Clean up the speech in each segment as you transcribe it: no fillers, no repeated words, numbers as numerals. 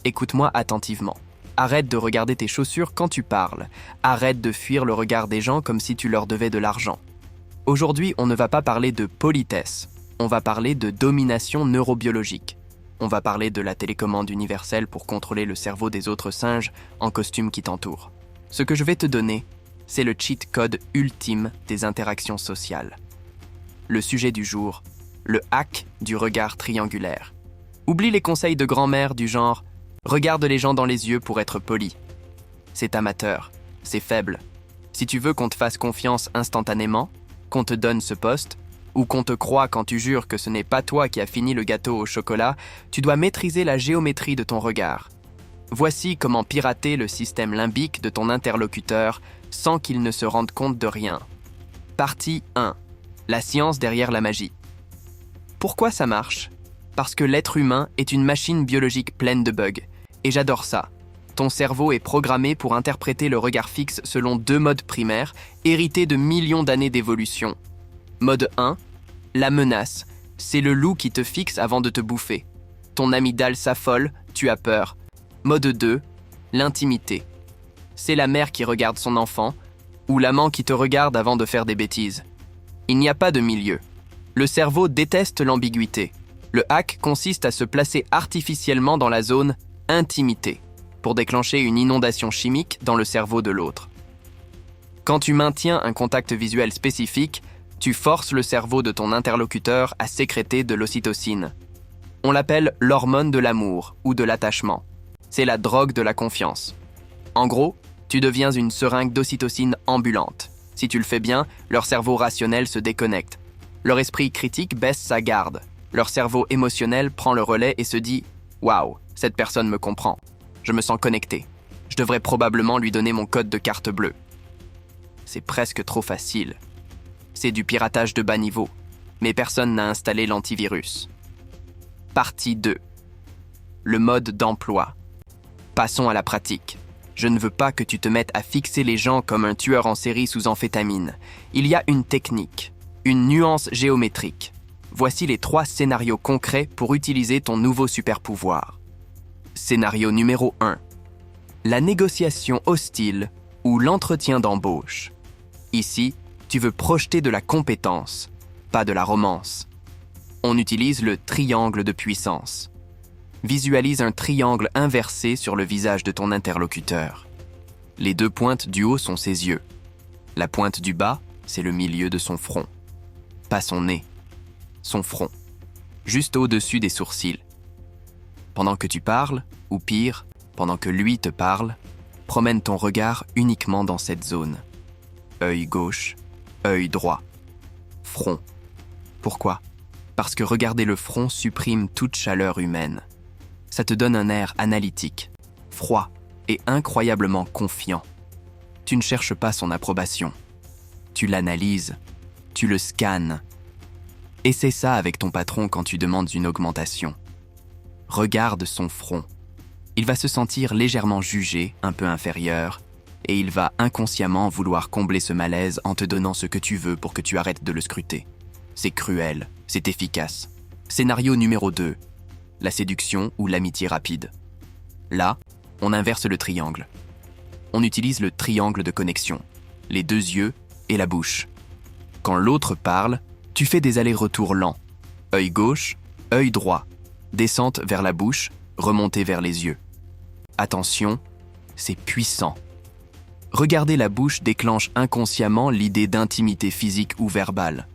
Écoute-moi attentivement. Arrête de regarder tes chaussures quand tu parles. Arrête de fuir le regard des gens comme si tu leur devais de l'argent. Aujourd'hui, on ne va pas parler de politesse. On va parler de domination neurobiologique. On va parler de la télécommande universelle pour contrôler le cerveau des autres singes en costume qui t'entourent. Ce que je vais te donner, c'est le cheat code ultime des interactions sociales. Le sujet du jour, le hack du regard triangulaire. Oublie les conseils de grand-mère du genre « regarde les gens dans les yeux pour être poli ». C'est amateur, c'est faible. Si tu veux qu'on te fasse confiance instantanément, qu'on te donne ce poste, ou qu'on te croie quand tu jures que ce n'est pas toi qui as fini le gâteau au chocolat, tu dois maîtriser la géométrie de ton regard. Voici comment pirater le système limbique de ton interlocuteur sans qu'il ne se rende compte de rien. Partie 1. La science derrière la magie. Pourquoi ça marche ? Parce que l'être humain est une machine biologique pleine de bugs. Et j'adore ça. Ton cerveau est programmé pour interpréter le regard fixe selon 2 modes primaires, hérités de millions d'années d'évolution. Mode 1, la menace. C'est le loup qui te fixe avant de te bouffer. Ton amygdale s'affole, tu as peur. Mode 2, l'intimité. C'est la mère qui regarde son enfant, ou l'amant qui te regarde avant de faire des bêtises. Il n'y a pas de milieu. Le cerveau déteste l'ambiguïté. Le hack consiste à se placer artificiellement dans la zone intimité, pour déclencher une inondation chimique dans le cerveau de l'autre. Quand tu maintiens un contact visuel spécifique, tu forces le cerveau de ton interlocuteur à sécréter de l'ocytocine. On l'appelle l'hormone de l'amour ou de l'attachement. C'est la drogue de la confiance. En gros, tu deviens une seringue d'ocytocine ambulante. Si tu le fais bien, leur cerveau rationnel se déconnecte. Leur esprit critique baisse sa garde. Leur cerveau émotionnel prend le relais et se dit « Waouh, cette personne me comprend. Je me sens connecté. Je devrais probablement lui donner mon code de carte bleue. » C'est presque trop facile. C'est du piratage de bas niveau, mais personne n'a installé l'antivirus. Partie 2. Le mode d'emploi. Passons à la pratique. Je ne veux pas que tu te mettes à fixer les gens comme un tueur en série sous amphétamine. Il y a une technique, une nuance géométrique. Voici les 3 scénarios concrets pour utiliser ton nouveau super-pouvoir. Scénario numéro 1. La négociation hostile ou l'entretien d'embauche. Ici, tu veux projeter de la compétence, pas de la romance. On utilise le triangle de puissance. Visualise un triangle inversé sur le visage de ton interlocuteur. Les 2 pointes du haut sont ses yeux. La pointe du bas, c'est le milieu de son front. Pas son nez, son front, juste au-dessus des sourcils. Pendant que tu parles, ou pire, pendant que lui te parle, promène ton regard uniquement dans cette zone. Œil gauche, œil droit, front. Pourquoi ? Parce que regarder le front supprime toute chaleur humaine. Ça te donne un air analytique, froid et incroyablement confiant. Tu ne cherches pas son approbation. Tu l'analyses, tu le scannes. Essaie ça avec ton patron quand tu demandes une augmentation. Regarde son front. Il va se sentir légèrement jugé, un peu inférieur, et il va inconsciemment vouloir combler ce malaise en te donnant ce que tu veux pour que tu arrêtes de le scruter. C'est cruel, c'est efficace. Scénario numéro 2. La séduction ou l'amitié rapide. Là, on inverse le triangle. On utilise le triangle de connexion, les 2 yeux et la bouche. Quand l'autre parle, tu fais des allers-retours lents. Œil gauche, œil droit. Descente vers la bouche, remontée vers les yeux. Attention, c'est puissant. Regarder la bouche déclenche inconsciemment l'idée d'intimité physique ou verbale.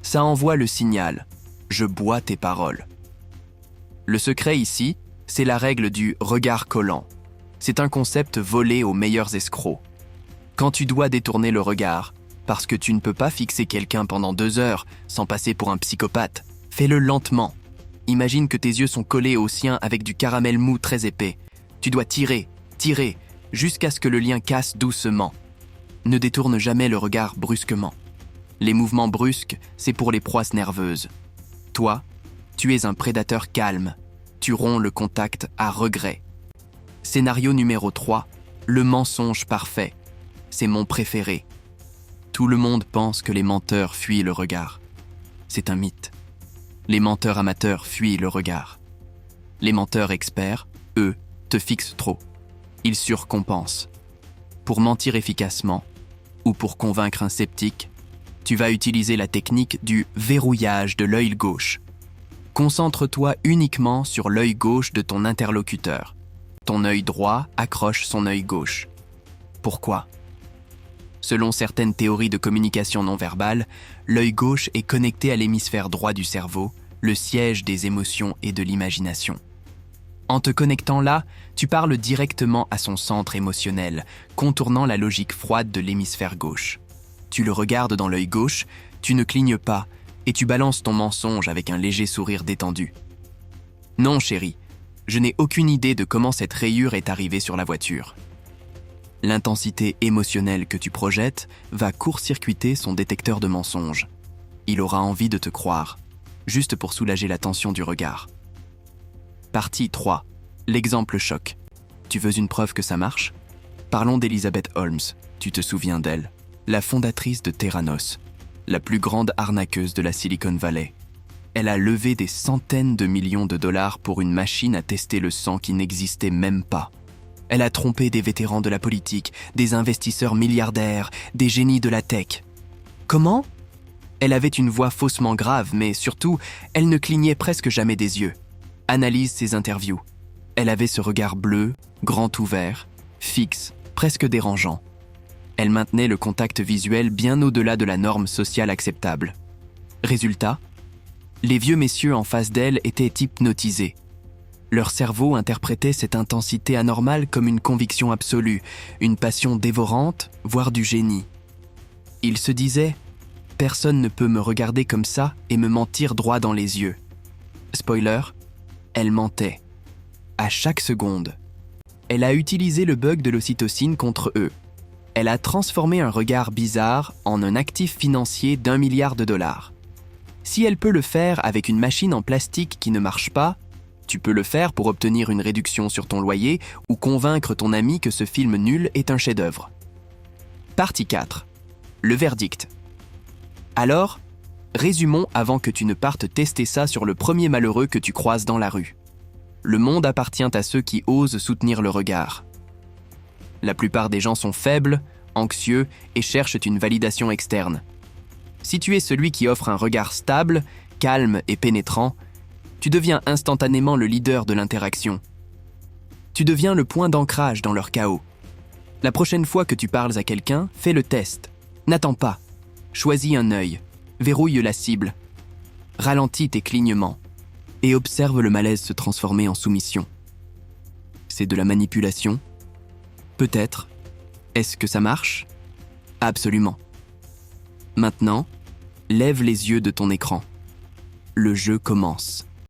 Ça envoie le signal « je bois tes paroles ». Le secret ici, c'est la règle du « regard collant ». C'est un concept volé aux meilleurs escrocs. Quand tu dois détourner le regard, parce que tu ne peux pas fixer quelqu'un pendant 2 heures sans passer pour un psychopathe, fais-le lentement. Imagine que tes yeux sont collés aux siens avec du caramel mou très épais. Tu dois tirer, jusqu'à ce que le lien casse doucement. Ne détourne jamais le regard brusquement. Les mouvements brusques, c'est pour les proies nerveuses. Toi, tu es un prédateur calme. Tu romps le contact à regret. Scénario numéro 3, le mensonge parfait. C'est mon préféré. Tout le monde pense que les menteurs fuient le regard. C'est un mythe. Les menteurs amateurs fuient le regard. Les menteurs experts, Eux te fixent trop. Ils surcompensent. Pour mentir efficacement, ou pour convaincre un sceptique, tu vas utiliser la technique du verrouillage de l'œil gauche. Concentre-toi uniquement sur l'œil gauche de ton interlocuteur. Ton œil droit accroche son œil gauche. Pourquoi ? Selon certaines théories de communication non verbale, l'œil gauche est connecté à l'hémisphère droit du cerveau, le siège des émotions et de l'imagination. En te connectant là, tu parles directement à son centre émotionnel, contournant la logique froide de l'hémisphère gauche. Tu le regardes dans l'œil gauche, tu ne clignes pas, et tu balances ton mensonge avec un léger sourire détendu. Non, chérie, je n'ai aucune idée de comment cette rayure est arrivée sur la voiture. L'intensité émotionnelle que tu projettes va court-circuiter son détecteur de mensonges. Il aura envie de te croire, juste pour soulager la tension du regard. Partie 3. L'exemple choc. Tu veux une preuve que ça marche ? Parlons d'Elizabeth Holmes. Tu te souviens d'elle ? La fondatrice de Theranos, la plus grande arnaqueuse de la Silicon Valley. Elle a levé des centaines de millions de dollars pour une machine à tester le sang qui n'existait même pas. Elle a trompé des vétérans de la politique, des investisseurs milliardaires, des génies de la tech. Comment ? Elle avait une voix faussement grave, mais surtout, elle ne clignait presque jamais des yeux. Analyse ses interviews. Elle avait ce regard bleu, grand ouvert, fixe, presque dérangeant. Elle maintenait le contact visuel bien au-delà de la norme sociale acceptable. Résultat, les vieux messieurs en face d'elle étaient hypnotisés. Leur cerveau interprétait cette intensité anormale comme une conviction absolue, une passion dévorante, voire du génie. Ils se disaient « Personne ne peut me regarder comme ça et me mentir droit dans les yeux. » Spoiler, elle mentait. À chaque seconde. Elle a utilisé le bug de l'ocytocine contre eux. Elle a transformé un regard bizarre en un actif financier d'1 milliard de dollars. Si elle peut le faire avec une machine en plastique qui ne marche pas, tu peux le faire pour obtenir une réduction sur ton loyer ou convaincre ton ami que ce film nul est un chef-d'œuvre. Partie 4. Le verdict. Alors, résumons avant que tu ne partes tester ça sur le premier malheureux que tu croises dans la rue. Le monde appartient à ceux qui osent soutenir le regard. La plupart des gens sont faibles, anxieux et cherchent une validation externe. Si tu es celui qui offre un regard stable, calme et pénétrant, tu deviens instantanément le leader de l'interaction. Tu deviens le point d'ancrage dans leur chaos. La prochaine fois que tu parles à quelqu'un, fais le test. N'attends pas. Choisis un œil. Verrouille la cible. Ralentis tes clignements. Et observe le malaise se transformer en soumission. C'est de la manipulation ? Peut-être. Est-ce que ça marche ? Absolument. Maintenant, lève les yeux de ton écran. Le jeu commence.